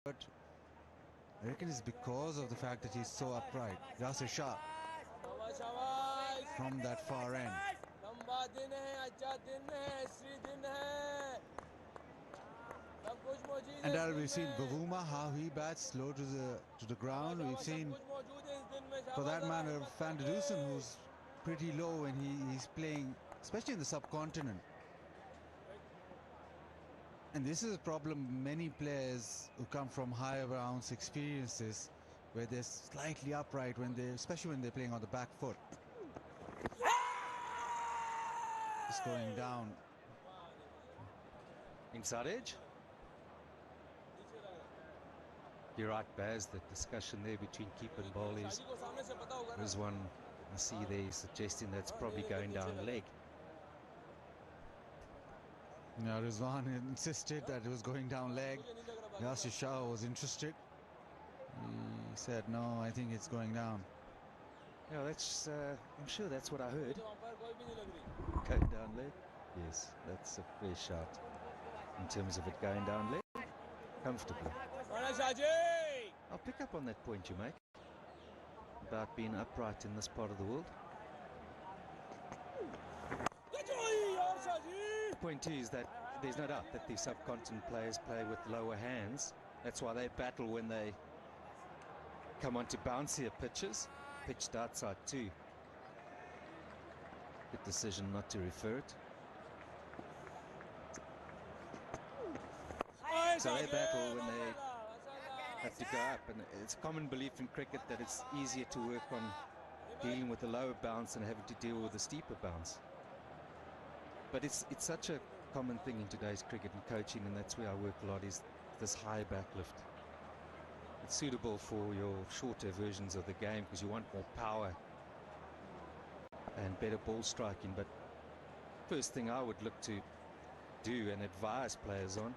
But I reckon it's because of the fact that he's so upright. Yasir Shah from that far end. And we've seen Bavuma, how he bats slow to the ground. We've seen, for that matter, Van der Dusen, who's pretty low when he's playing, especially in the subcontinent. And this is a problem many players who come from higher bounce experiences, where they're slightly upright when especially when they're playing on the back foot. It's going down. Inside edge. You're right, Baz, the discussion there between keeper and bowler is there's one I see there suggesting that's probably going down leg. Now Rizwan insisted that it was going down leg. Yasir Shah was interested. He said, no, I think it's going down. Yeah, that's, I'm sure that's what I heard. Going down leg? Yes, that's a fair shout. In terms of it going down leg, comfortably. I'll pick up on that point you make about being upright in this part of the world. The point is that there's no doubt that the subcontinent players play with lower hands. That's why they battle when they come onto bouncier pitches, pitched outside too. Good decision not to refer it. So they battle when they have to go up, and it's a common belief in cricket that it's easier to work on dealing with a lower bounce than having to deal with a steeper bounce. But it's such a common thing in today's cricket and coaching, and that's where I work a lot, is this high backlift. It's suitable for your shorter versions of the game because you want more power and better ball striking. But first thing I would look to do and advise players on,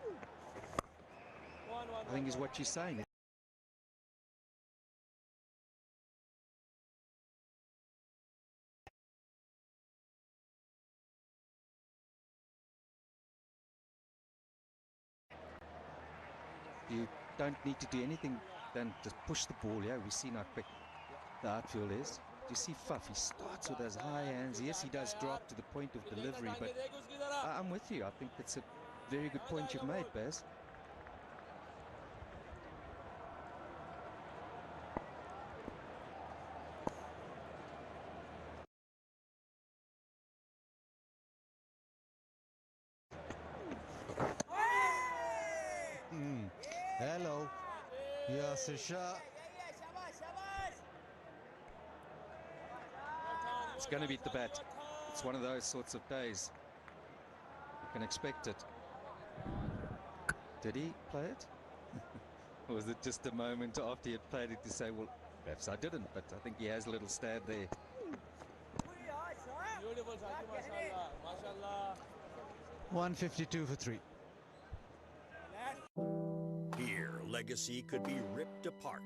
I think, is what you're saying. You don't need to do anything than just push the ball. Yeah, we've seen how quick the outfield is. You see Fuff, he starts with those high hands. Yes, he does drop to the point of delivery, but I'm with you. I think it's a very good point you've made, Baz. Hello, Yasir Shah. It's going to beat the bat. It's one of those sorts of days. You can expect it. Did he play it? Or was it just a moment after he had played it to say, well, perhaps I didn't, but I think he has a little stand there. 152 for 3. Here, legacy could be ripped apart.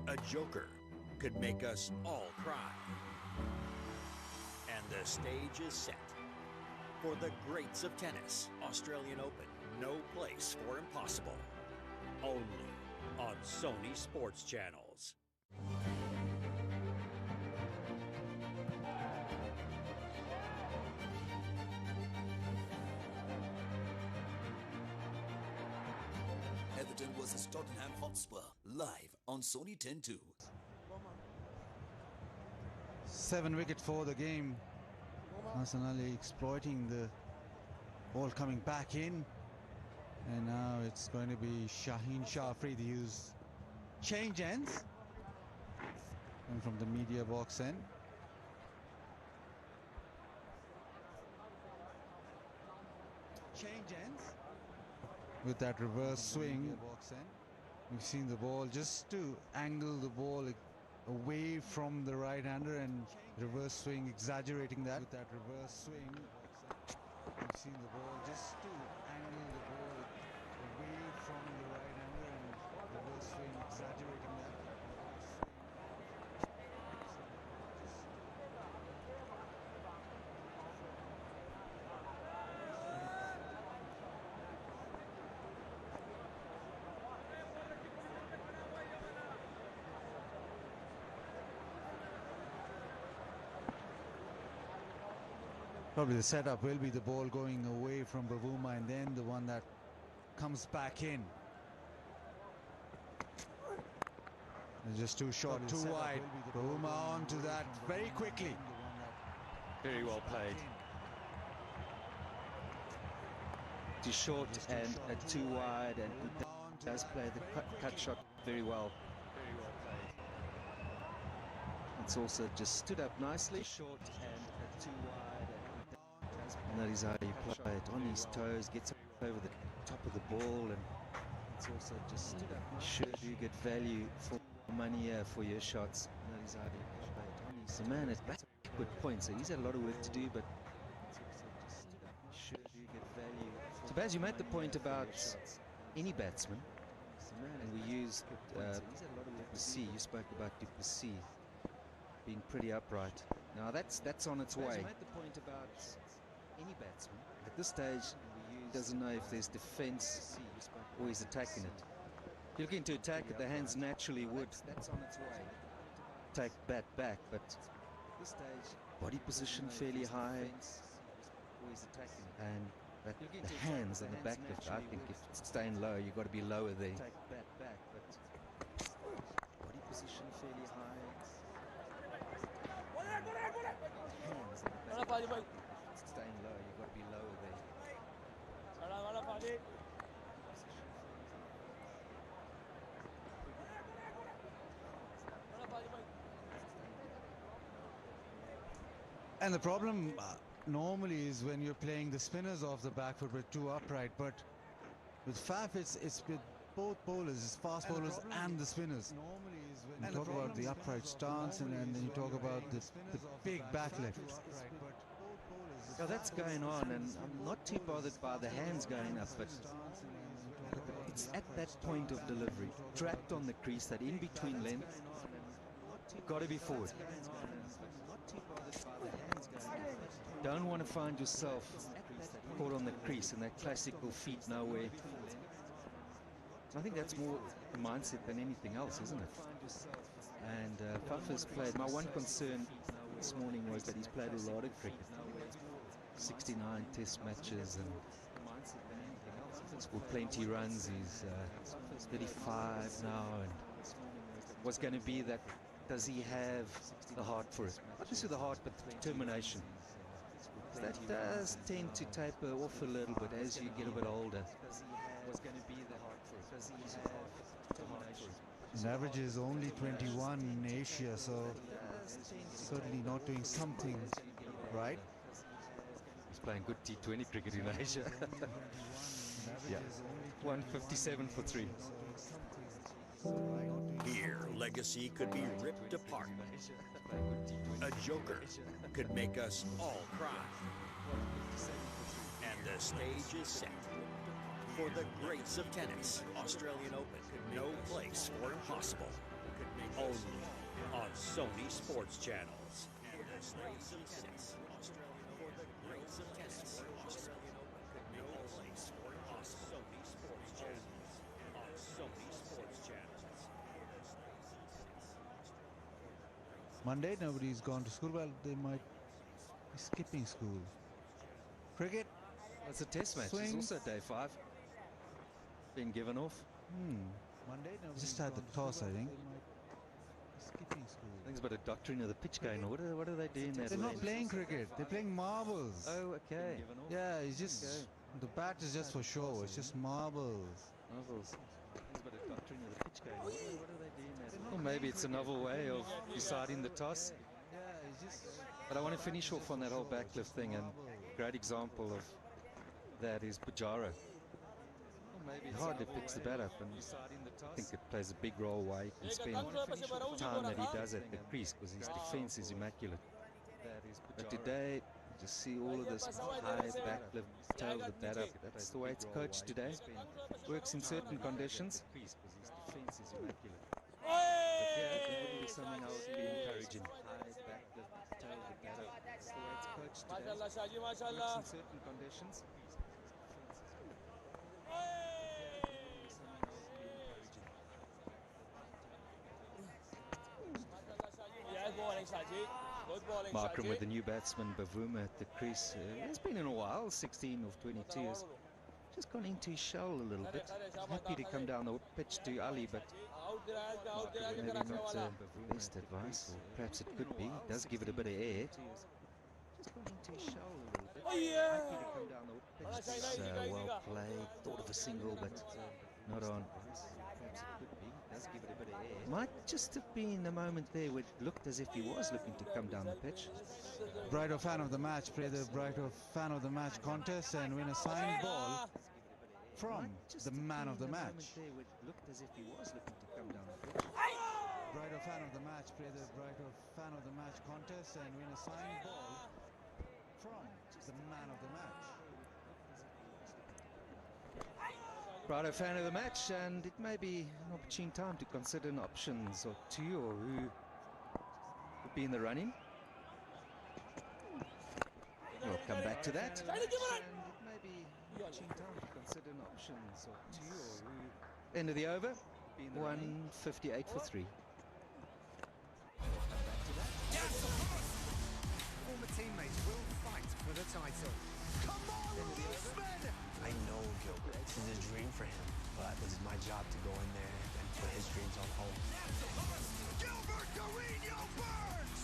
A joker could make us all cry. And the stage is set for the greats of tennis. Australian Open, no place for impossible. Only on Sony Sports Channels. Everton versus Tottenham Hotspur, live on Sony 10-2. 7 wickets for the game. Hassan Ali exploiting the ball coming back in. And now it's going to be Shaheen Shah free to use change ends. And from the media box end. Change ends. With that reverse swing. We've seen the ball just to angle the ball away from the right-hander, and reverse swing exaggerating that. With that reverse swing, we've seen the ball just to angle the ball away from the right-hander, and reverse swing exaggerating that. Probably the setup will be the ball going away from Bavuma and then the one that comes back in. It's just too short, too wide. Bavuma on to that very quickly. Very well played. Too short and too wide, and he does play the cut shot very well. It's also just stood up nicely. Short and too wide, and that is how you play it. On his toes, gets over the top of the ball, and it's also just stood up. Sure do get value for money here for your shots. That is how you play it. On his man, that's a good point. So he's had a lot of work to do, but sure do get value. So Baz, you made the point about any batsman, and we used Duplessis. You spoke about Duplessis being pretty upright. Now that's on its way. Made the point about any batsman. At this stage, he doesn't know if there's defence or he's attacking it. If you're looking to attack it, the hands naturally would. That's on its way. Take bat back, but this stage, body position fairly high, and the hands and the back lift. I think if it's staying low, you've got to be lower there. Take bat back, but body position fairly high. Staying low, you've got to be lower there. And the problem normally is when you're playing the spinners off the back foot with too upright, but with Faf it's with both bowlers, it's fast bowlers and the spinners. You talk about the upright stance and then you talk about the big back lift. Oh, that's going on, and I'm not too bothered by the hands going up, but it's at that point of delivery, trapped on the crease, that in between length, got to be forward. Don't want to find yourself caught on the crease in that classical feet nowhere. I think that's more the mindset than anything else, isn't it? And Faf has played. My one concern this morning was that he's played a lot of cricket. 69 test matches and scored plenty runs. He's 35 now, and what's going to be that, does he have the heart for it? Not just the heart, but the determination. That does tend to taper off a little bit as you get a bit older. What's going to be the heart for it? Does he have the heart for it? His average is only 21 in Asia, so certainly not doing something right. He's playing good T20 cricket in Asia. Yeah, 157 for 3. Here, legacy could be ripped apart. A joker could make us all cry. And the stage is set for the greats of tennis. Australian Open, no place for impossible. Only on Sony Sports Channels. And the stage is set for the greats of tennis. Australian Open, no place for impossible. Sony Sports Channels. On Sony Sports Channels. Monday, nobody's gone to school. Well, they might be skipping school. Cricket. It's a test match. It's also day 5. Been given off. Monday, just had the toss, I think. Skipping school. I think it's about a doctrine of the pitch going. What are they doing there? They're not playing cricket. They're playing marbles. Oh, okay. Yeah, it's just the bat is just for show. It's just marbles. Marbles. It's about a doctrine of the pitch going. What are they doing there? Or maybe it's a novel way of deciding the toss. Yeah, it's just. But I want to finish off on that whole backlift thing, and a great example of that is Pujara. He hardly picks the bat up, and I think it plays a big role why he can spend time that he does at the crease, because his defense is immaculate. But today, you just see all of this high backlift, tail the bat up. That's the way it's coached today. Works in certain conditions. But yeah, that would be something I would be encouraging. High backlift, tail the bat up. That's the way it's coached today. Works in certain conditions. Yeah, go on, Markram with the new batsman Bavuma at the crease. It's been in a while, 16 of 22 years. Just gone into his shell a little bit. Happy to come down the pitch to Ali, but maybe not the best advice, or perhaps it could be. Does give it a bit of air. Just gone into his shell a little bit. Happy to come down the pitch. It's well played. Thought of a single, but not on. Perhaps it could be. Does give it a bit of air. Might just have been a moment there where it looked as if he was looking to come down the pitch. Brighter fan of the match, play the Brighter fan of the match contest and win a signed ball from the man of the match. Looked as if he was looking to come down the pitch. Brighter fan of the match, play the Brighter fan of the match contest and win a signed ball from the man of the match. Brighter fan of the match, and it may be an opportune time to consider an options or two, or who would be in the running. We'll come back to that. And it may be an opportune time to consider an options or two, or who. End of the over, 158 for 3. Former teammates will fight for the title. Come on, Usman! I know Gilbert. This is a dream for him, but this is my job to go in there and put his dreams on hold. Gilbert Garino Burns!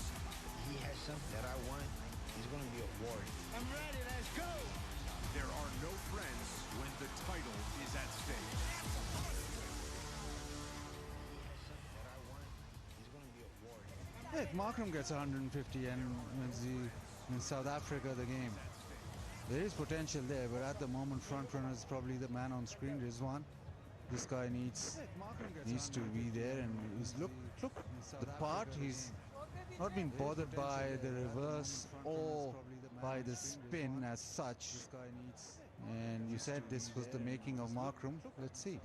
He has something that I want. He's going to be a warrior. I'm ready. Let's go! There are no friends when the title is at stake. Yeah, Markram gets 150 and wins in South Africa the game. There is potential there, but at the moment front runner is probably the man on screen, Rizwan. This guy needs to be there, and he's look the part. He's not been bothered by the reverse or by the spin as such. And you said this was the making of Markram. Let's see.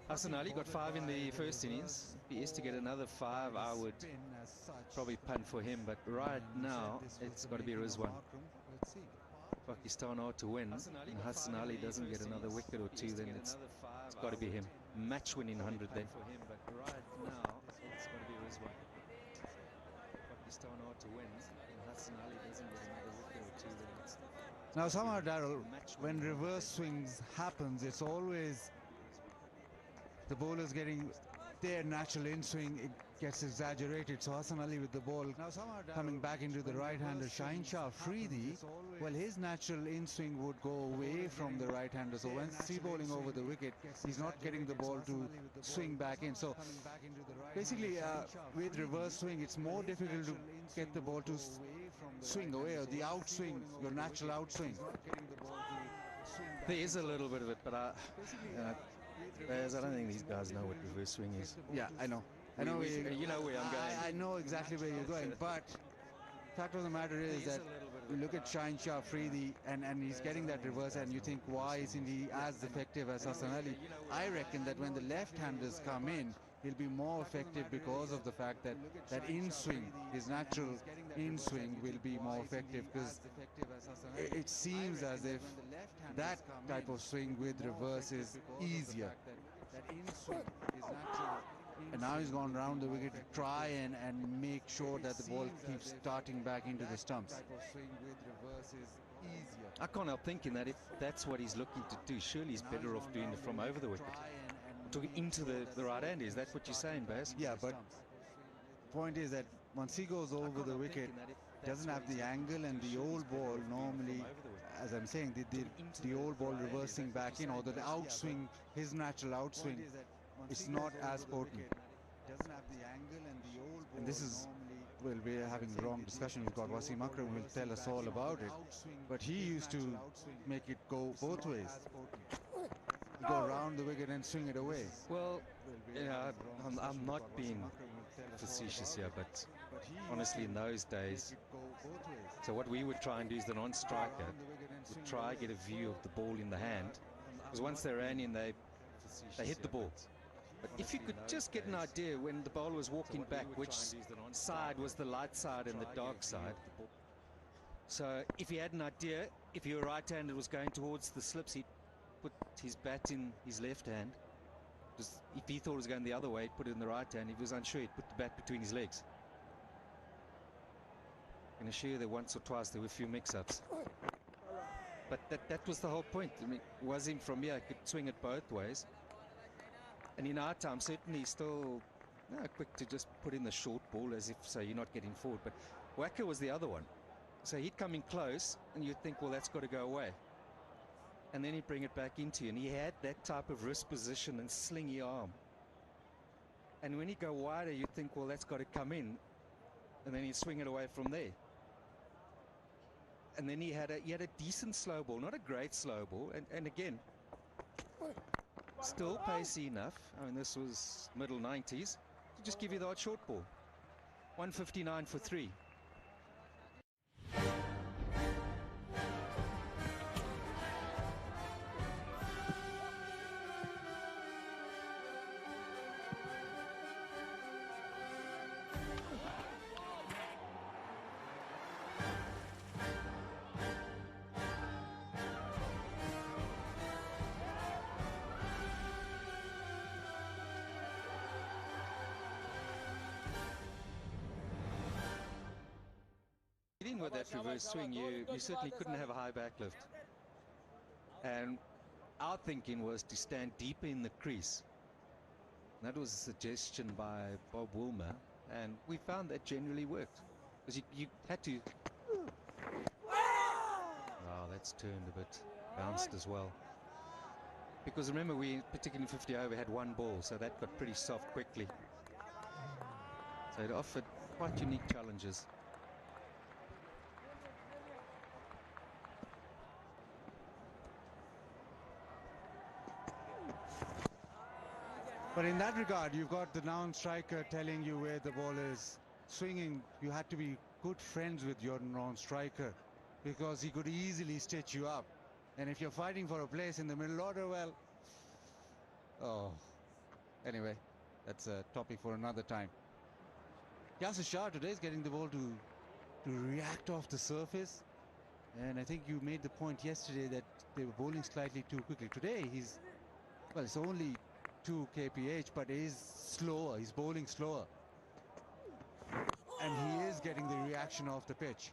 Hassan Ali got 5 in the first innings. If he is to get another 5, I would probably punt for him. But right now, it's got to be Rizwan. Pakistan are to win, and Hassan Ali doesn't get another wicket or 2, then it's got to be him. Match-winning 100 then. But right now, it's got to be Rizwan. Pakistan are to win, and Hassan Ali doesn't get another wicket or 2, then it's... Now somehow, Darryl, when reverse swings happens, it's always the bowlers getting their natural in-swing, it gets exaggerated. So Hassan Ali with the ball coming back into the right-hander, Shaheen Shah Afridi, well, his natural in-swing would go away from the right-hander. So when he's bowling over the wicket, he's not getting the ball to swing back in. So basically, with reverse swing, it's more difficult to get the ball to swing away, or the outswing, your natural outswing. There is a little bit of it, but I don't think these guys know what reverse swing is. Yeah, I know. You know where I'm going. I know exactly where you're going, but fact of the matter is that you look at Shaheen Shah Afridi and he's getting that reverse, and you think, why isn't he as effective as Hassan Ali? I reckon that when the left-handers come in, he'll be more effective because of the fact that that in-swing, his natural in-swing will be more effective, because it seems as if that type of swing with reverse is easier. And now he's gone round the wicket to try and make sure that the ball keeps starting back into the stumps. I can't help thinking that if that's what he's looking to do, surely he's better off doing it from over the wicket. Talking into the right hand, is that what you're saying, Baz? Yeah, but point is that once he goes over the wicket, doesn't have the angle, and the old ball normally, as I'm saying, the old ball reversing back in, or the outswing, his natural outswing, it's not as potent. And this is, well, we're having a long discussion. We've got Wasim Akram who will tell us all about it, but he used to make it go both ways. Go around the wicket and swing it away. Well, yeah, I'm not being facetious here, but honestly, in those days, so what we would try and do is the non-striker would try get a view of the ball in the hand, because once they ran in, they hit the ball. But if you could just get an idea when the bowler was walking back, which side was the light side and the dark side. So if he had an idea, if he were right-handed, was going towards the slips, he'd put his bat in his left hand. Just, if he thought it was going the other way, he'd put it in the right hand. If he was unsure, he'd put the bat between his legs. can assure you that once or twice there were a few mix-ups. But that was the whole point. I mean, Wasim from here could swing it both ways. And in our time, certainly still quick to just put in the short ball as if so you're not getting forward. But Wacker was the other one. So he'd come in close and you'd think, well, that's got to go away. And then he'd bring it back into you. And he had that type of wrist position and slingy arm. And when he'd go wider, you'd think, well, that's got to come in. And then he'd swing it away from there. And then he had a decent slow ball, not a great slow ball. And again, still pacey enough. I mean, this was middle 90s to just give you the odd short ball. 159 for 3. With that reverse swing, you certainly couldn't have a high back lift. And our thinking was to stand deeper in the crease. That was a suggestion by Bob Wilmer, and we found that generally worked. Because you had to... Oh, that's turned a bit, bounced as well. Because remember, we, particularly in 50 over, had one ball, so that got pretty soft quickly. So it offered quite unique challenges. But in that regard, you've got the non-striker telling you where the ball is swinging. You had to be good friends with your non-striker because he could easily stitch you up. And if you're fighting for a place in the middle order, well, oh, anyway, that's a topic for another time. Yasir Shah today is getting the ball to react off the surface. And I think you made the point yesterday that they were bowling slightly too quickly. Today, well, it's only 2 kph, but he's slower. He's bowling slower. And he is getting the reaction off the pitch.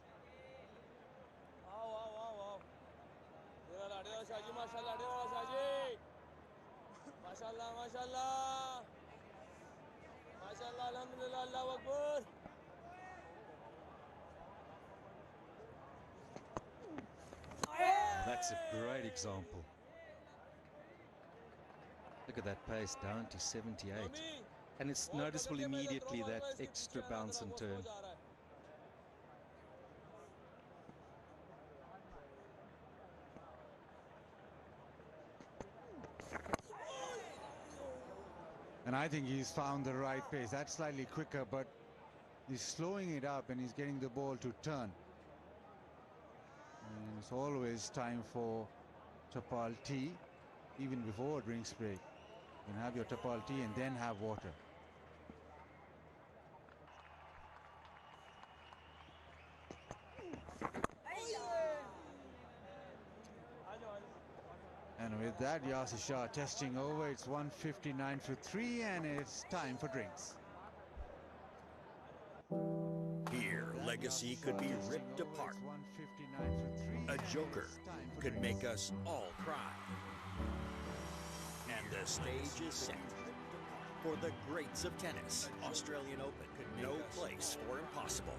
That's a great example. Look at that pace, down to 78. And it's noticeable immediately, that extra bounce and turn. And I think he's found the right pace. That's slightly quicker, but he's slowing it up and he's getting the ball to turn. And it's always time for Tapal tea, even before drink break. You can have your Tapal tea and then have water. And with that, Yasir Shah testing over. It's 159 for 3 and it's time for drinks. Here, legacy could be ripped apart. A joker could make us all cry. And the stage is set for the greats of tennis. Australian Open, no place for impossible.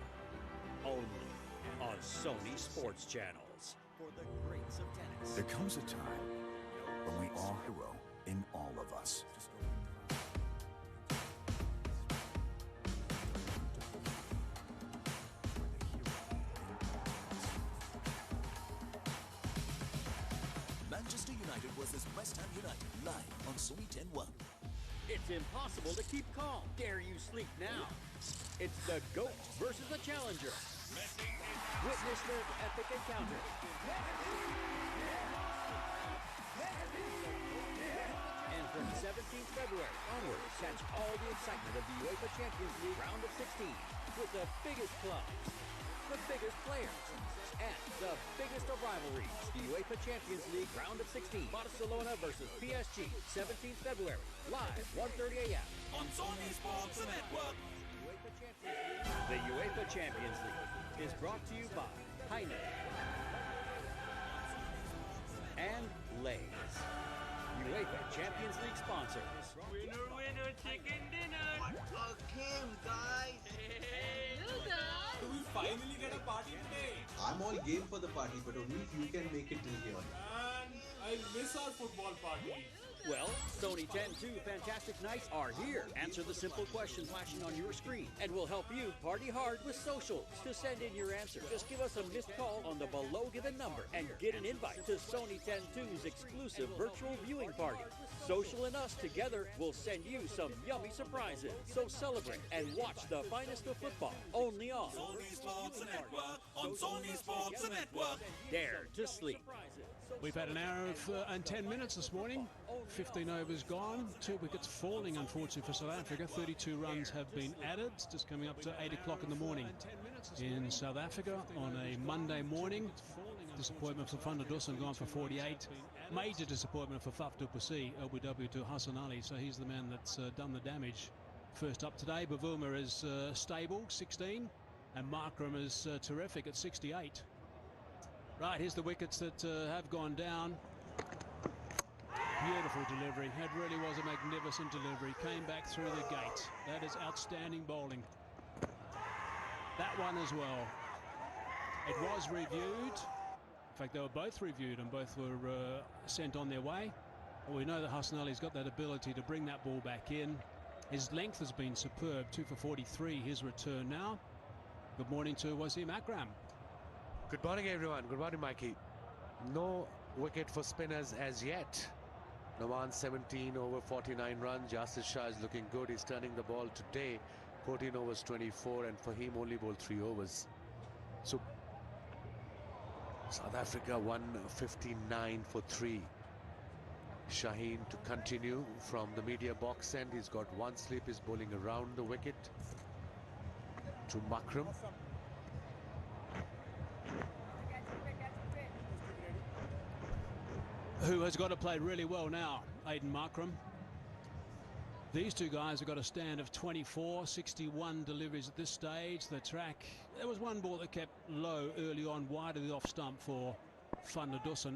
Only on Sony Sports Channels. For the greats of tennis. There comes a time when we all hero in all of us. Manchester United versus West Ham United, live on Sony 10-1. It's impossible to keep calm. Dare you sleep now? It's the GOAT versus the challenger. Witness their epic encounter. And from 17th February onward, catch all the excitement of the UEFA Champions League round of 16 with the biggest clubs, the biggest players, and the biggest of rivalries. The UEFA Champions League round of 16. Barcelona versus PSG, 17th February. Live, 1:30 a.m. on Sony Sports Network. The UEFA Champions League. is brought to you by Heineken and Lay's, UEFA Champions League sponsors. Winner, winner, chicken dinner. A game, guys. Hey, you guys. Do we finally get a party today? I'm all game for the party, but only if you can make it till here. And I miss our football party. Well, Sony 10-2 Fantastic Nights are here. Answer the simple question flashing on your screen, and we'll help you party hard with socials. To send in your answer, just give us a missed call on the below given number and get an invite to Sony 10-2's exclusive virtual viewing party. Social and us together will send you some yummy surprises. So celebrate and watch the finest of football only on Sony Sports Network. On Sony Sports Network. Dare to Sleep. We've had an hour and 10 minutes this morning. 15 overs gone. 2 wickets falling, unfortunately, for South Africa. 32 runs have been added. Just coming up to 8 o'clock in the morning in South Africa on a Monday morning. Disappointment for Van der Dussen, gone for 48. Major disappointment for Faf du Plessis, LBW to Hassan Ali. So he's the man that's done the damage. First up today, Bavuma is stable, 16. And Markram is terrific at 68. Right, here's the wickets that have gone down. Beautiful delivery. It really was a magnificent delivery. Came back through the gate. That is outstanding bowling. That one as well. It was reviewed. In fact, they were both reviewed and both were sent on their way. Well, we know that Hassan Ali's got that ability to bring that ball back in. His length has been superb. 2 for 43, his return now. Good morning to Wasim Akram. Good morning, everyone. Good morning, Mikey. No wicket for spinners as yet. Nawan 17 over 49 runs. Yasir Shah is looking good. He's turning the ball today. 14 overs 24, and Fahim only bowled 3 overs. So South Africa 159 for 3. Shaheen to continue from the media box end. He's got 1 slip. He's bowling around the wicket to Makram. Who has got to play really well now, Aiden Markram. These two guys have got a stand of 24, 61 deliveries at this stage. The track, there was one ball that kept low early on, wide of the off stump for Van der Dussen. And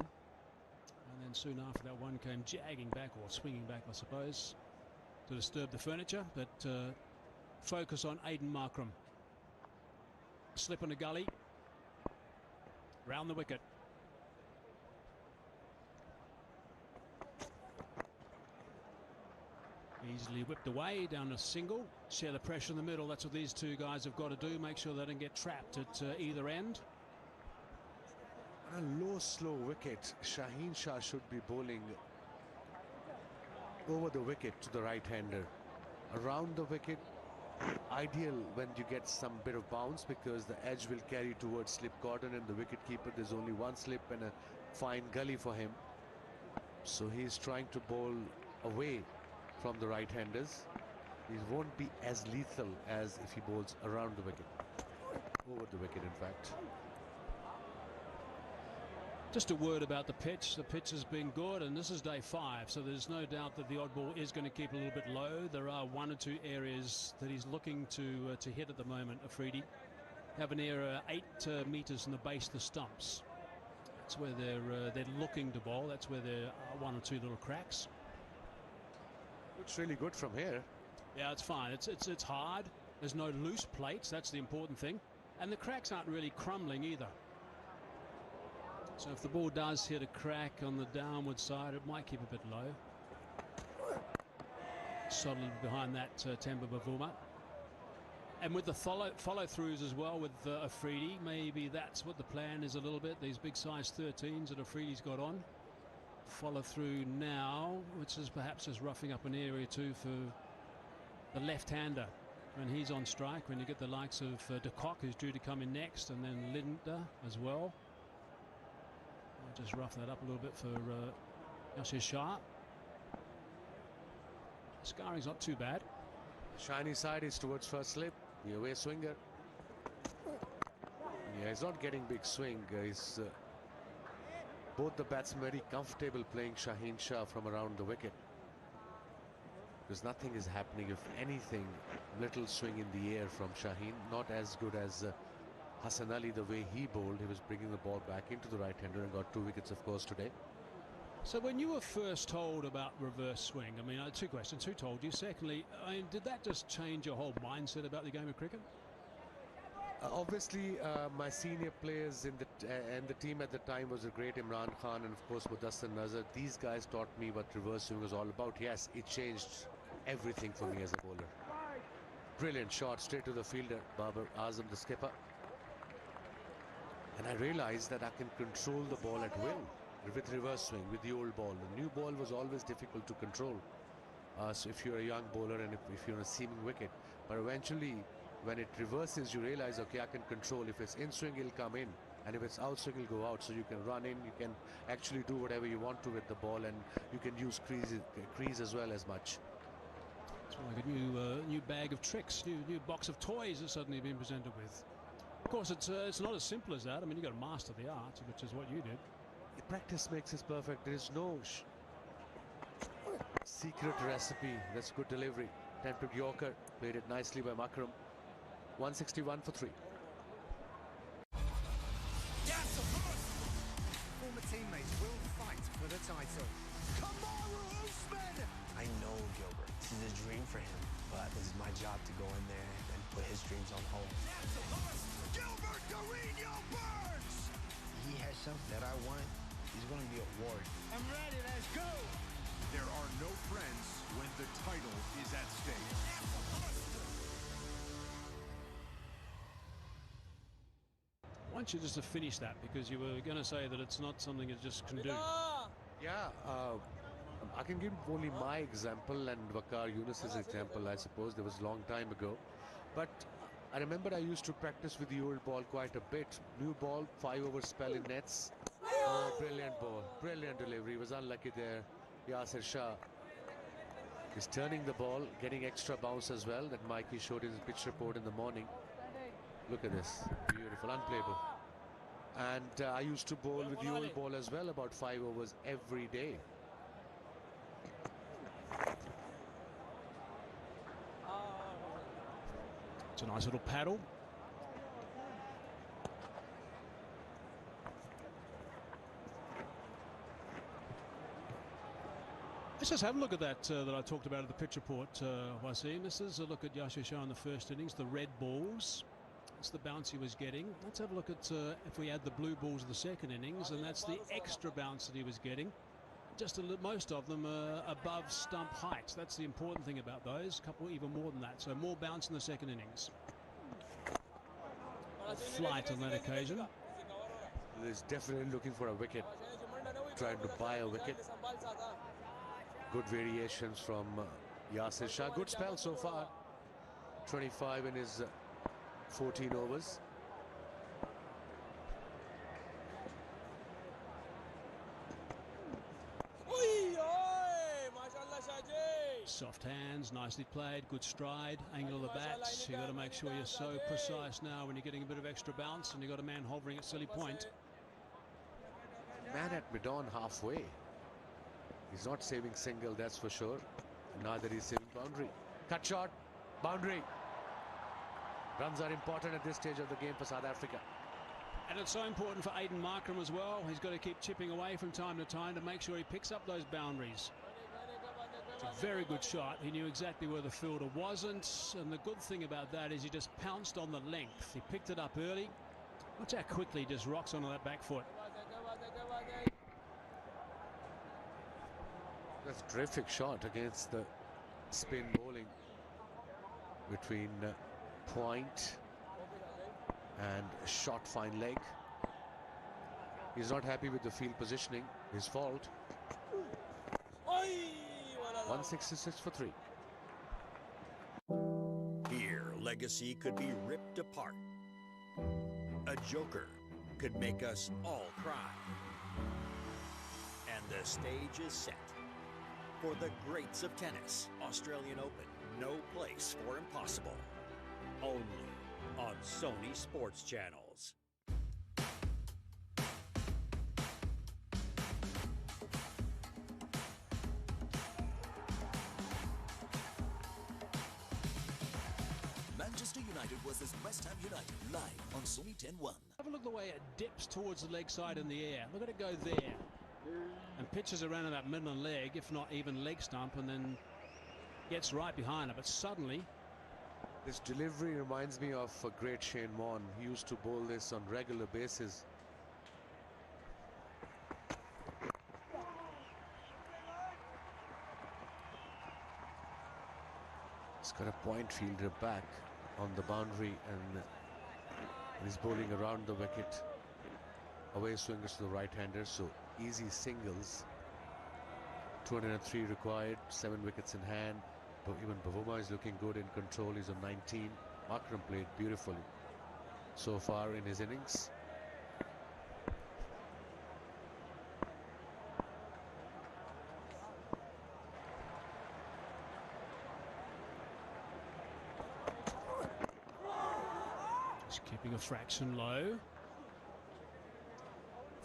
then soon after that one came jagging back, or swinging back, I suppose, to disturb the furniture. But focus on Aiden Markram. Slip on the gully. Round the wicket. Easily whipped away down a single. Share the pressure in the middle. That's what these two guys have got to do. Make sure they don't get trapped at either end. A low, slow wicket. Shaheen Shah should be bowling over the wicket to the right-hander. Around the wicket, ideal when you get some bit of bounce, because the edge will carry towards slip cordon, and the wicket-keeper, there's only 1 slip and a fine gully for him. So he's trying to bowl away from the right-handers. He won't be as lethal as if he bowls around the wicket. Over the wicket, in fact. Just a word about the pitch. The pitch has been good, and this is day 5, so there's no doubt that the odd ball is going to keep a little bit low. There are 1 or 2 areas that he's looking to hit at the moment, Afridi. Have an area 8 metres from the base of the stumps. That's where they're looking to bowl. That's where there are 1 or 2 little cracks. It's really good from here. Yeah, it's fine. It's hard. There's no loose plates. That's the important thing. And the cracks aren't really crumbling either. So if the ball does hit a crack on the downward side, it might keep a bit low. Solid behind that Temba Bavuma. And with the follow-throughs as well with Afridi, maybe that's what the plan is a little bit. These big size 13s that Afridi's got on. Follow through now, which is perhaps just roughing up an area too for the left-hander when he's on strike. When you get the likes of de Kock, who's due to come in next, and then Linda as well. I'll just rough that up a little bit for Yasir Shah. Scarring's not too bad. Shiny side is towards first slip. The away swinger. Yeah, he's not getting big swing. He's both the batsmen very comfortable playing Shaheen Shah from around the wicket, because nothing is happening. If anything, little swing in the air from Shaheen, not as good as Hassan Ali, the way he bowled, he was bringing the ball back into the right-hander and got 2 wickets, of course, today. So when you were first told about reverse swing, I mean, 2 questions. Who told you? Secondly, I mean, did that just change your whole mindset about the game of cricket? Obviously, my senior players in the team at the time was the great Imran Khan and, of course, Mudassir Nazar. These guys taught me what reverse swing was all about. Yes, it changed everything for me as a bowler. Brilliant shot straight to the fielder, Babar Azam, the skipper. And I realized that I can control the ball at will with reverse swing, with the old ball. The new ball was always difficult to control. So if you're a young bowler and if you're on a seaming wicket, but eventually when it reverses, you realize, okay, I can control. If it's in swing, it'll come in, and if it's out swing, it'll go out. So you can run in, you can actually do whatever you want to with the ball, and you can use crease as well as much. It's like a new bag of tricks, new box of toys has suddenly been presented with. Of course, it's not as simple as that. I mean, you've got to master the art, which is what you did. The practice makes us perfect. There is no secret recipe. That's good delivery. Attempted Yorker, played it nicely by Makram. 161 for 3. Former teammates will fight for the title. I know Gilbert. This is a dream for him, but this is my job to go in there and put his dreams on hold. Gilbert Carino Burns! He has something that I want. He's going to be a warrior. I'm ready, let's go! There are no friends when the title is at stake. I want you just to finish that, because you were going to say that it's not something you just can do. Yeah, I can give only my example and Waqar Yunus's example, I suppose. That was a long time ago. But I remember I used to practice with the old ball quite a bit. New ball, 5-over spell in nets. Oh, brilliant ball, brilliant delivery. He was unlucky there. Yasir Shah is turning the ball, getting extra bounce as well. That Mikey showed in his pitch report in the morning. Look at this, beautiful, unplayable. And I used to bowl with the old ball as well, about 5 overs every day. It's a nice little paddle. Let's just have a look at that that I talked about at the pitch report, Wasim. This is a look at Yasir Shah in the first innings, the red balls. That's the bounce he was getting. Let's have a look at if we add the blue balls of the second innings, and that's the extra bounce that he was getting. Just most of them above stump height. That's the important thing about those. A couple even more than that. So more bounce in the second innings. Flight on that occasion. He's definitely looking for a wicket. Trying to buy a wicket. Good variations from Yasir Shah. Good spell so far. 25 in his 14 overs. Soft hands, nicely played, good stride, angle of the bat. You've got to make sure you're so precise now when you're getting a bit of extra bounce and you've got a man hovering at silly point. Man at mid-on halfway. He's not saving single, that's for sure. Neither is saving boundary. Cut shot, boundary. Runs are important at this stage of the game for South Africa. And it's so important for Aiden Markram as well. He's got to keep chipping away from time to time to make sure he picks up those boundaries. It's a very good shot. He knew exactly where the fielder wasn't, and the good thing about that is he just pounced on the length. He picked it up early. Watch how quickly he just rocks onto that back foot. That's a terrific shot against the spin bowling between point and short fine leg. He's not happy with the field positioning. His fault. 166 for 3. Here, legacy could be ripped apart. A joker could make us all cry. And the stage is set for the greats of tennis. Australian Open, no place for impossible. Only on Sony Sports Channels. Manchester United versus West Ham United live on Sony 10-1. Have a look at the way it dips towards the leg side in the air. Look at it go there. And pitches around that middle leg, if not even leg stump, and then gets right behind it. But suddenly... This delivery reminds me of a great Shane Warne. He used to bowl this on regular basis. He's got a point fielder back on the boundary and he's bowling around the wicket. Away swingers to the right-hander, so easy singles. 203 required, 7 wickets in hand. But even Bavuma is looking good in control. He's on 19. Akram played beautifully so far in his innings. Just keeping a fraction low.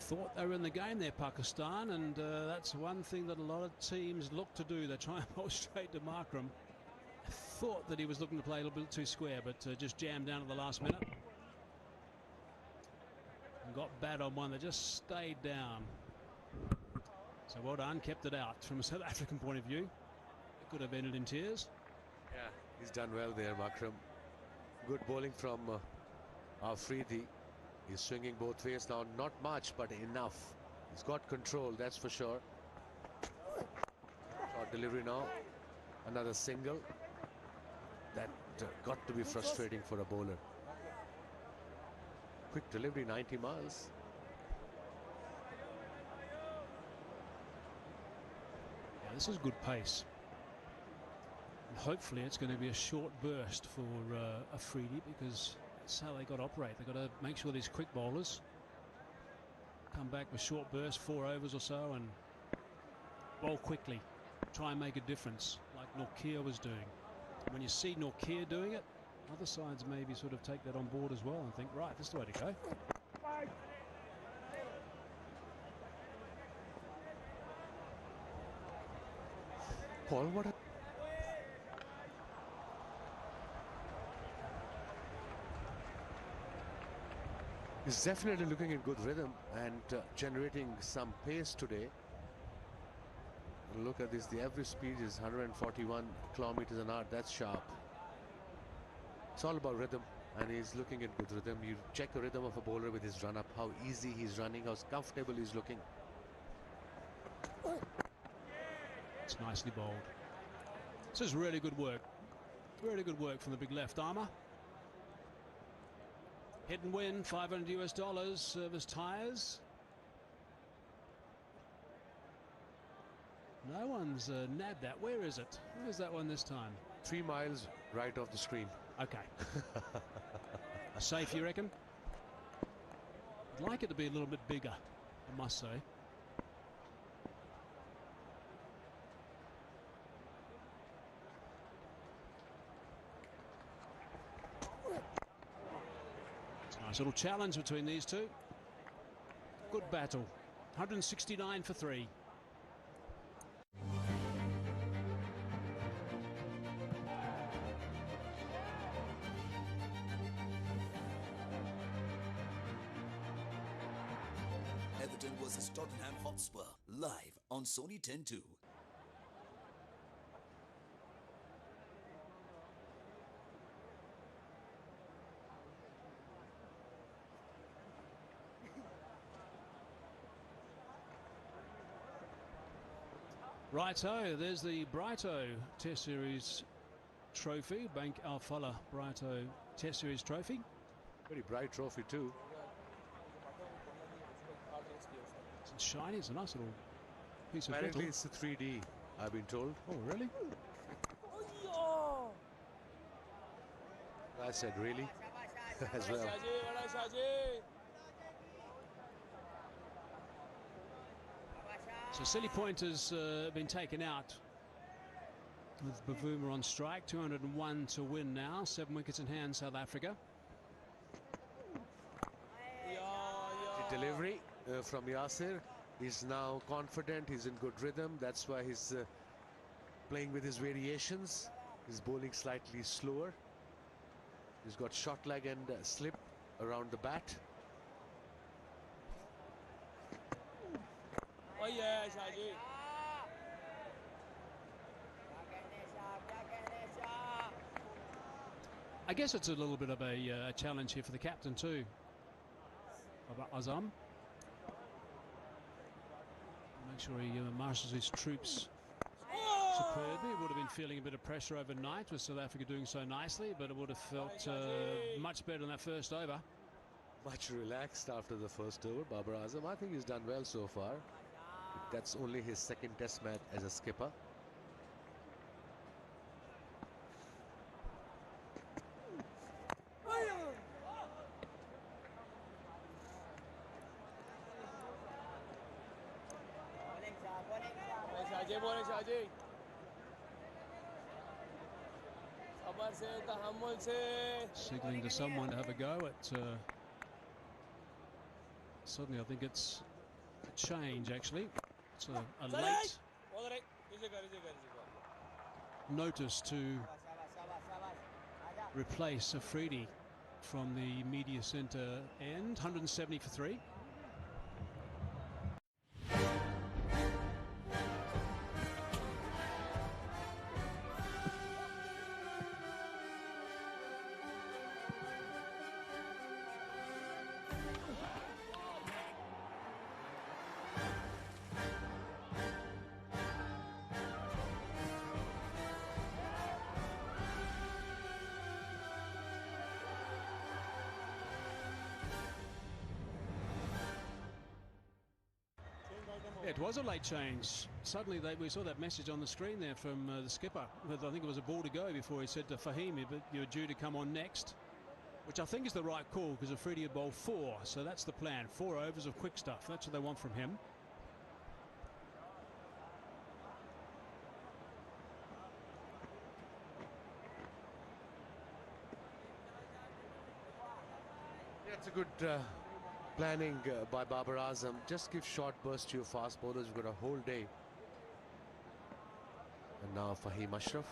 Thought they were in the game there, Pakistan, and that's one thing that a lot of teams look to do. They try and bowl straight to Markram. Thought that he was looking to play a little bit too square, but just jammed down at the last minute. And got bad on one that just stayed down. So well done, kept it out from a South African point of view. It could have ended in tears. Yeah, he's done well there, Markram. Good bowling from Afridi. He's swinging both ways now, not much, but enough. He's got control, that's for sure. Short delivery now. Another single. That got to be frustrating for a bowler. Quick delivery, 90 miles. Yeah, this is good pace. And hopefully it's going to be a short burst for Afridi, because that's how they got to operate. They've got to make sure these quick bowlers come back with short bursts, 4 overs or so, and bowl quickly. Try and make a difference, like Nortje was doing. When you see Nortje doing it, other sides maybe sort of take that on board as well and think, right, this is the way to go. Paul, what a... He's definitely looking in good rhythm and generating some pace today. Look at this, the average speed is 141 kilometers an hour. That's sharp. It's all about rhythm, and he's looking in good rhythm. You check the rhythm of a bowler with his run up, how easy he's running, how comfortable he's looking. It's nicely bowled. This is really good work. Really good work from the big left armour. Hit and win, $500 US, service tyres. No one's nabbed that. Where is it? Where's that one this time? 3 miles right off the screen. Okay. Safe, you reckon? I'd like it to be a little bit bigger, I must say. It's a nice little challenge between these two. Good battle. 169 for 3. Everton versus Tottenham Hotspur live on Sony 10-2. Righto, there's the Brighto Test Series trophy, Bank Alfala Brighto Test Series trophy. Very bright trophy too. It's shiny, it's a nice little piece of Apparently metal. it's a 3D, I've been told. Oh, really? I said really as well. So silly point has been taken out with Bavuma on strike. 201 to win now. 7 wickets in hand, South Africa. The delivery from Yasir. He's now confident, he's in good rhythm. That's why he's playing with his variations. He's bowling slightly slower. He's got short leg and slip around the bat. Oh yeah, Shaji. I guess it's a little bit of a challenge here for the captain too, Azam. Make sure he marshals his troops superbly. Would have been feeling a bit of pressure overnight with South Africa doing so nicely, but it would have felt much better in that first over. Much relaxed after the first over, Babar Azam. I think he's done well so far. That's only his second test match as a skipper. Signaling to someone to have a go at. Suddenly, I think it's a change. Actually, it's a late notice to replace Afridi from the media centre end. 170 for 3. It was a late change. Suddenly we saw that message on the screen there from the skipper. I think it was a ball to go before he said to Fahimi, but you're due to come on next, which I think is the right call because Afridi had bowled 4, so that's the plan. 4 overs of quick stuff. That's what they want from him. Yeah, it's a good planning by Babar Azam. Just give short bursts to your fast bowlers. You've got a whole day. And now Fahim Ashraf.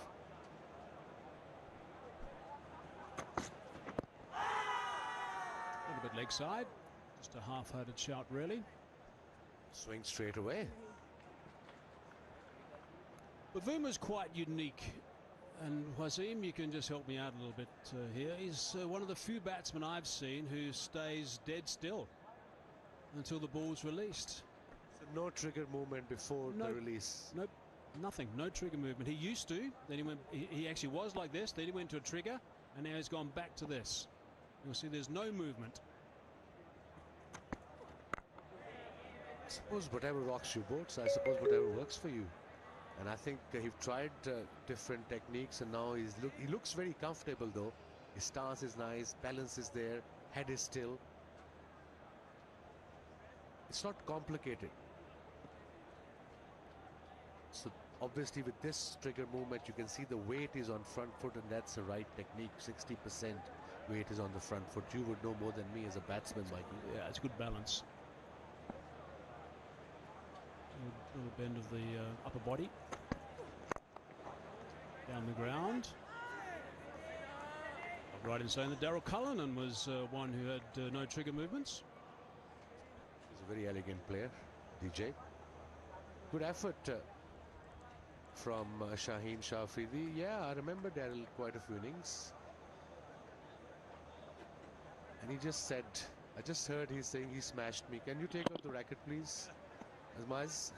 A little bit leg side. Just a half-hearted shout, really. Swing straight away. But Vuma's quite unique. And Wasim, you can just help me out a little bit here. He's one of the few batsmen I've seen who stays dead still until the ball's released. So no trigger movement before the release. Nope, nothing. No trigger movement. He used to. Then he went. He actually was like this. Then he went to a trigger, and now he's gone back to this. You'll see there's no movement. I suppose whatever rocks your boats. I suppose whatever works for you. And I think he's tried different techniques, and now he looks very comfortable though. His stance is nice, balance is there, head is still. It's not complicated. So obviously with this trigger movement you can see the weight is on front foot, and that's the right technique. 60% weight is on the front foot. You would know more than me as a batsman, Mikey. Yeah, it's good balance. Little bend of the upper body. Down the ground. I'm right in saying that Daryl Cullinan was one who had no trigger movements. He's a very elegant player, DJ. Good effort from Shaheen Shah Afridi. Yeah, I remember Daryl quite a few innings. And he just said, I just heard he's saying he smashed me. Can you take off the racket, please? Azmaz.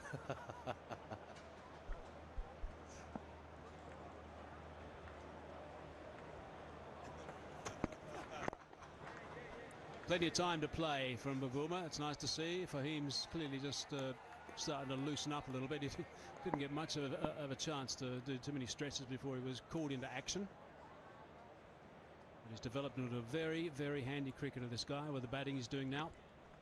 Plenty of time to play from Bavuma. It's nice to see. Fahim's clearly just starting to loosen up a little bit. He didn't get much of a chance to do too many stretches before he was called into action. But he's developed into a very, very handy cricketer, this guy, with the batting he's doing now.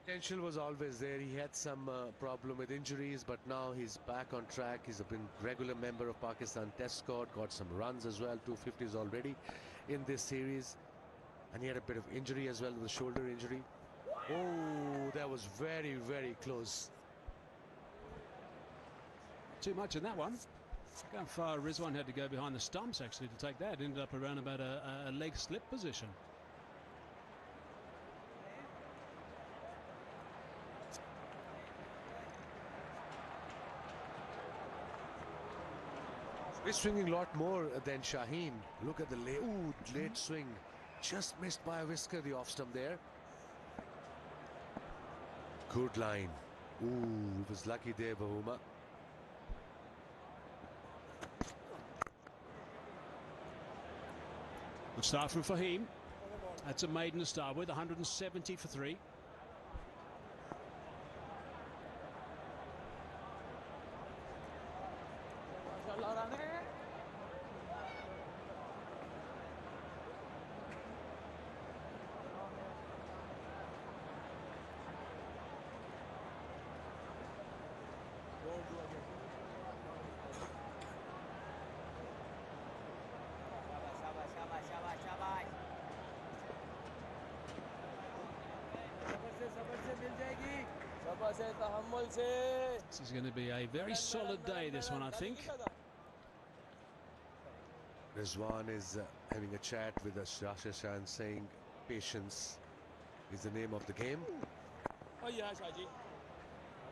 Potential was always there. He had some problem with injuries, but now he's back on track. He's been regular member of Pakistan Test squad, got some runs as well, 250s already in this series. And he had a bit of injury as well, with a shoulder injury. Oh, that was very, very close. Too much in that one. Look how far Rizwan had to go behind the stumps actually to take that. Ended up around about a leg slip position. He's swinging a lot more than Shaheen. Look at the late swing. Just missed by a whisker, the off stump there. Good line. Ooh, it was lucky there, Bahuma. Good start from Fahim. That's a maiden to start with, 170 for 3. This is going to be a very solid day, this one, I think. Rizwan is having a chat with Shah and saying patience is the name of the game.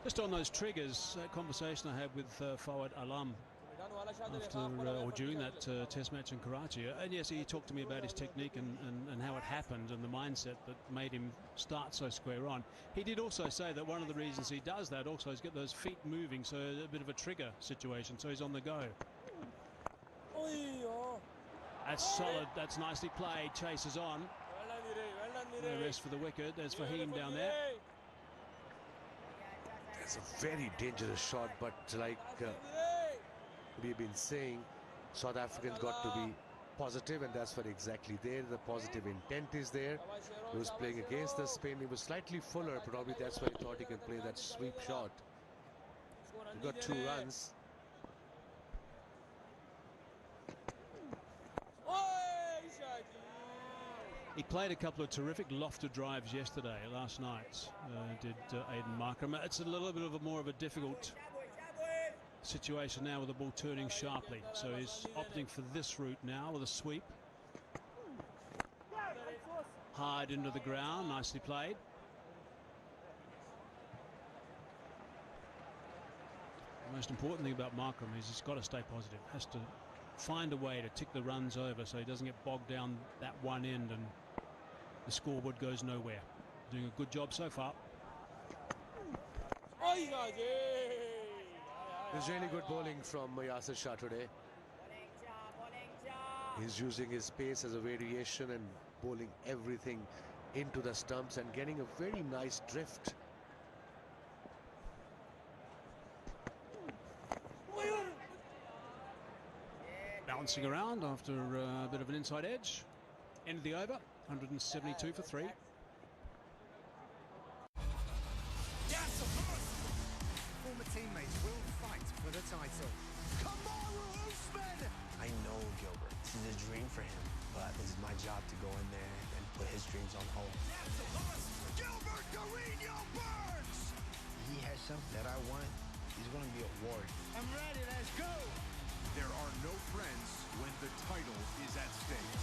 Just on those triggers, that conversation I had with Fawad Alam after or during that test match in Karachi, and yes, he talked to me about his technique and how it happened and the mindset that made him start so square on. He did also say that one of the reasons he does that also is get those feet moving, so a bit of a trigger situation, so he's on the go. That's solid, that's nicely played, chases on. No rest for the wicket. There's Fahim down there. It's a very dangerous shot, but like we've been saying, South Africans got to be positive, and that's what exactly there. The positive intent is there. He was playing against the spin. He was slightly fuller, probably that's why he thought he could play that sweep shot. He got 2 runs. He played a couple of terrific lofted drives yesterday, last night, did Aiden Markram. It's a little bit of a more of a difficult situation now with the ball turning sharply, so he's opting for this route now with a sweep. Hard into the ground, nicely played. The most important thing about Markram is he's got to stay positive, has to find a way to tick the runs over so he doesn't get bogged down that one end and the scoreboard goes nowhere. Doing a good job so far. There's really good bowling from Yasir Shah today. He's using his pace as a variation and bowling everything into the stumps and getting a very nice drift. Bouncing around after a bit of an inside edge. End of the over, 172 for 3. Former teammates will fight for the title. I know Gilbert. This is a dream for him, but this is my job to go in there and put his dreams on hold. Gilbert Garino Burns! He has something that I want. He's going to be a warrior. I'm ready, let's go! There are no friends when the title is at stake.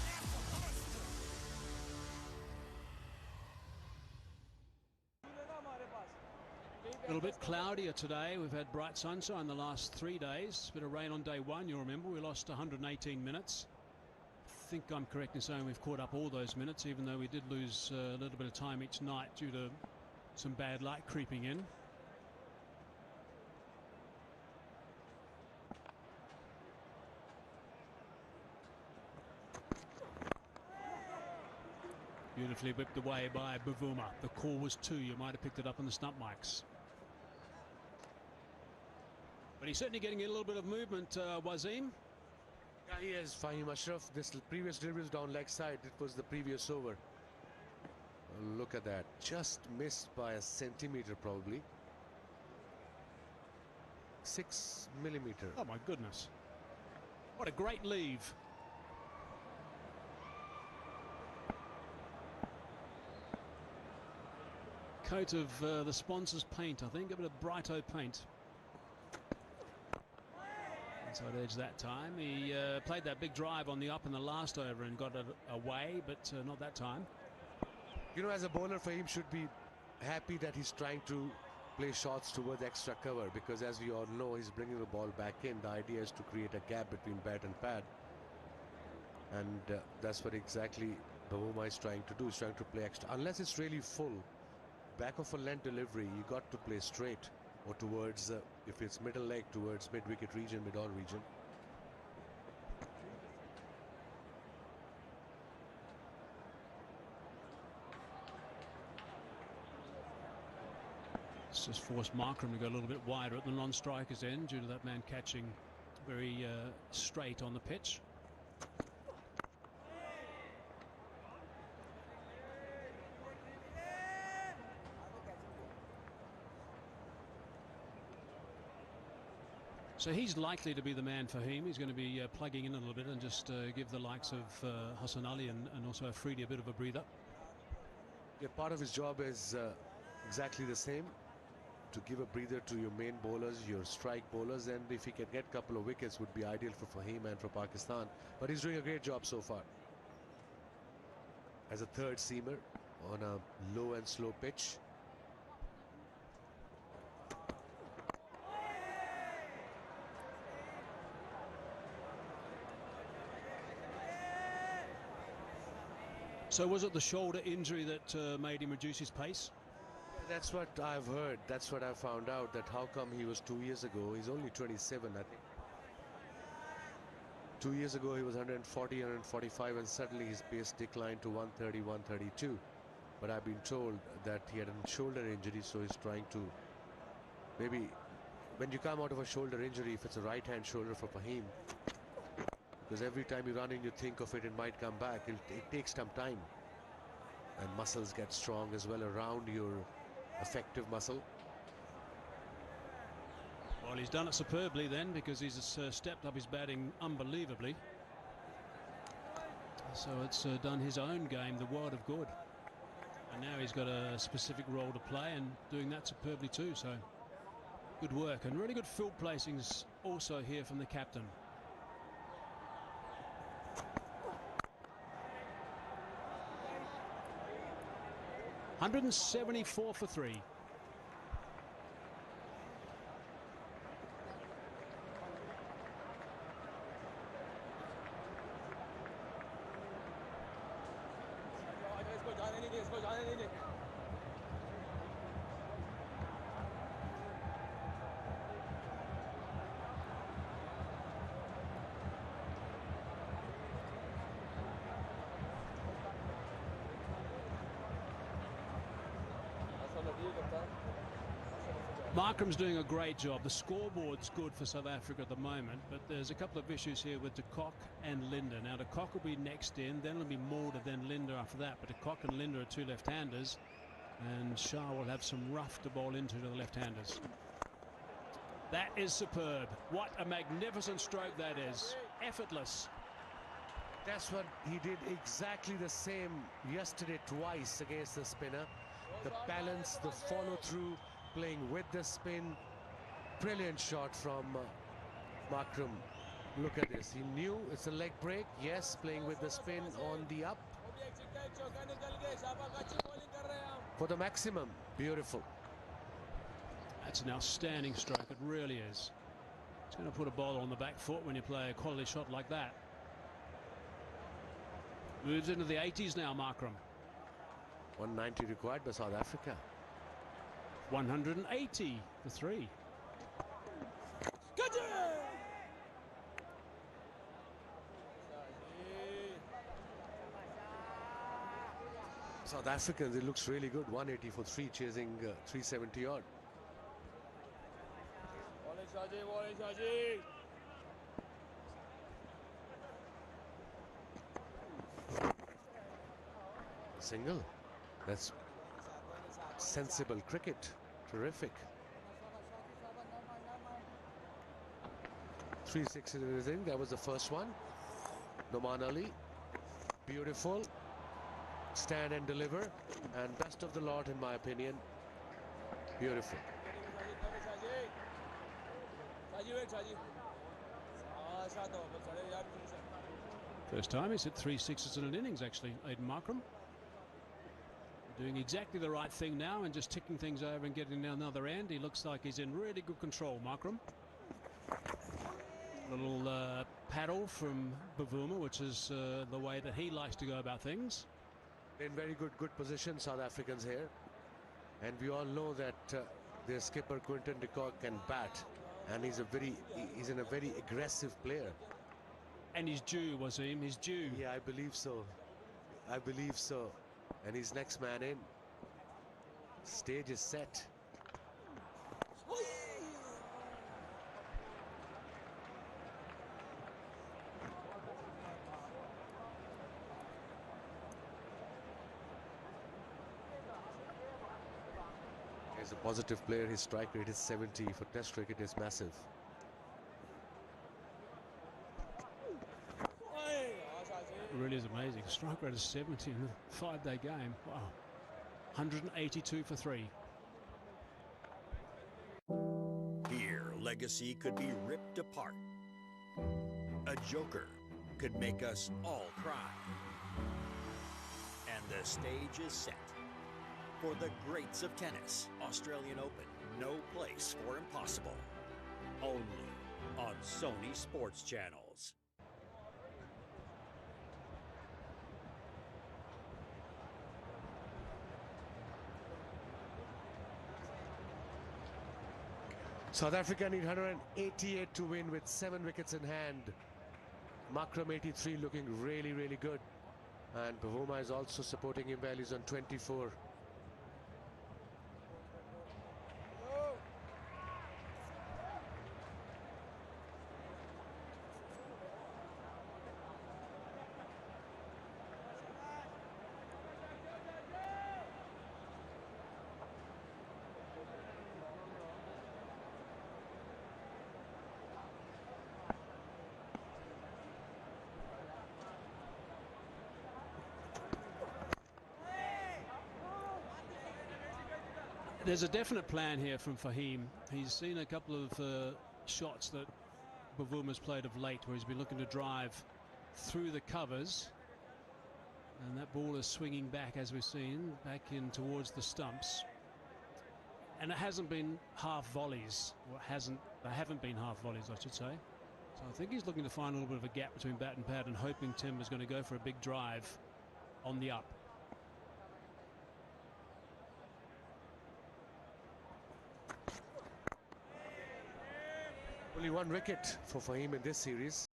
A little bit cloudier today. We've had bright sunshine the last 3 days. A bit of rain on day 1. You'll remember we lost 118 minutes. I think I'm correct in saying we've caught up all those minutes, even though we did lose a little bit of time each night due to some bad light creeping in. Beautifully whipped away by Bavuma. The call was 2. You might have picked it up on the stump mics. But he's certainly getting a little bit of movement, Wasim. Yeah, he is. Fahim Ashraf, this previous delivery was down leg side. It was the previous over. Look at that. Just missed by a centimetre probably. 6 millimetre. Oh my goodness. What a great leave. Coat of the sponsor's paint, I think, a bit of Brighto paint. Inside edge that time. He played that big drive on the up in the last over and got it away, but not that time. You know, as a bowler, Fahim should be happy that he's trying to play shots towards extra cover, because as we all know, he's bringing the ball back in. The idea is to create a gap between bat and pad, and that's what exactly Bavuma is trying to do. He's trying to play extra, unless it's really full back of a length delivery. You got to play straight or towards, if it's middle leg, towards mid-wicket region, mid-on region. It's just forced Markram to go a little bit wider at the non-striker's end due to that man catching very straight on the pitch. So he's likely to be the man for him. He's going to be plugging in a little bit and just give the likes of Hassan Ali and also Afridi a bit of a breather. Yeah, part of his job is exactly the same, to give a breather to your main bowlers, your strike bowlers, and if he can get a couple of wickets would be ideal for Fahim and for Pakistan. But he's doing a great job so far as a third seamer on a low and slow pitch. So was it the shoulder injury that made him reduce his pace? That's what I've heard. That's what I found out, that how come he was 2 years ago. He's only 27, I think. 2 years ago he was 140, 145, and suddenly his pace declined to 130, 132. But I've been told that he had a shoulder injury, so he's trying to, maybe when you come out of a shoulder injury, if it's a right hand shoulder for Fahim, because every time you run in you think of it, it might come back. It takes some time, and muscles get strong as well around your effective muscle. Well, he's done it superbly then, because he's stepped up his batting unbelievably. So it's done his own game the world of good, and now he's got a specific role to play and doing that superbly too. So good work, and really good field placings also here from the captain. $174 for 3. Markram's doing a great job. The scoreboard's good for South Africa at the moment, but there's a couple of issues here with de Kock and Linder. Now de Kock will be next in, then it'll be Mulder, then Linder after that. But de Kock and Linder are two left-handers, and Shah will have some rough to bowl into to the left-handers. That is superb. What a magnificent stroke that is. Effortless. That's what he did exactly the same yesterday twice against the spinner. The balance, the follow-through, playing with the spin. Brilliant shot from Markram. Look at this. He knew it's a leg break. Yes, playing with the spin on the up for the maximum. Beautiful. That's an outstanding stroke. It really is. It's going to put a bowler on the back foot when you play a quality shot like that. Moves into the 80s now, Markram. 190 required by South Africa. 180 for 3. South Africans, it looks really good. 180 for 3, chasing 370 odd. Single. That's sensible cricket. Terrific. 3 6 in his in. That was the first one. Noman Ali. Beautiful. Stand and deliver. And best of the lot, in my opinion. Beautiful. First time he's hit 3 sixes in an innings, actually, Aiden Markram. Doing exactly the right thing now and just ticking things over and getting another end. He looks like he's in really good control, Markram. Little paddle from Bavuma, which is the way that he likes to go about things. In very good position, South Africans here. And we all know that their skipper Quinton de Kock can bat, and he's a very aggressive player. And he's due, Wasim, he's due. Yeah, I believe so. I believe so. And he's next man in. Stage is set. He's a positive player. His strike rate is 70. For Test cricket is massive. It really is amazing. Strike rate is 70 in a 5-day game. Wow. 182 for 3. Here, legacy could be ripped apart. A joker could make us all cry. And the stage is set for the greats of tennis. Australian Open, no place for impossible. Only on Sony Sports Channels. South Africa need 188 to win with 7 wickets in hand. Markram 83 looking really good. And Bavuma is also supporting him well. He's on 24. There's a definite plan here from Fahim. He's seen a couple of shots that Bavuma's played of late where he's been looking to drive through the covers, and that ball is swinging back, as we've seen, back in towards the stumps, and it hasn't been half volleys, or they haven't been half volleys, I should say. So I think he's looking to find a little bit of a gap between bat and pad and hoping Tim is going to go for a big drive on the up. Only 1 wicket for Fahim in this series.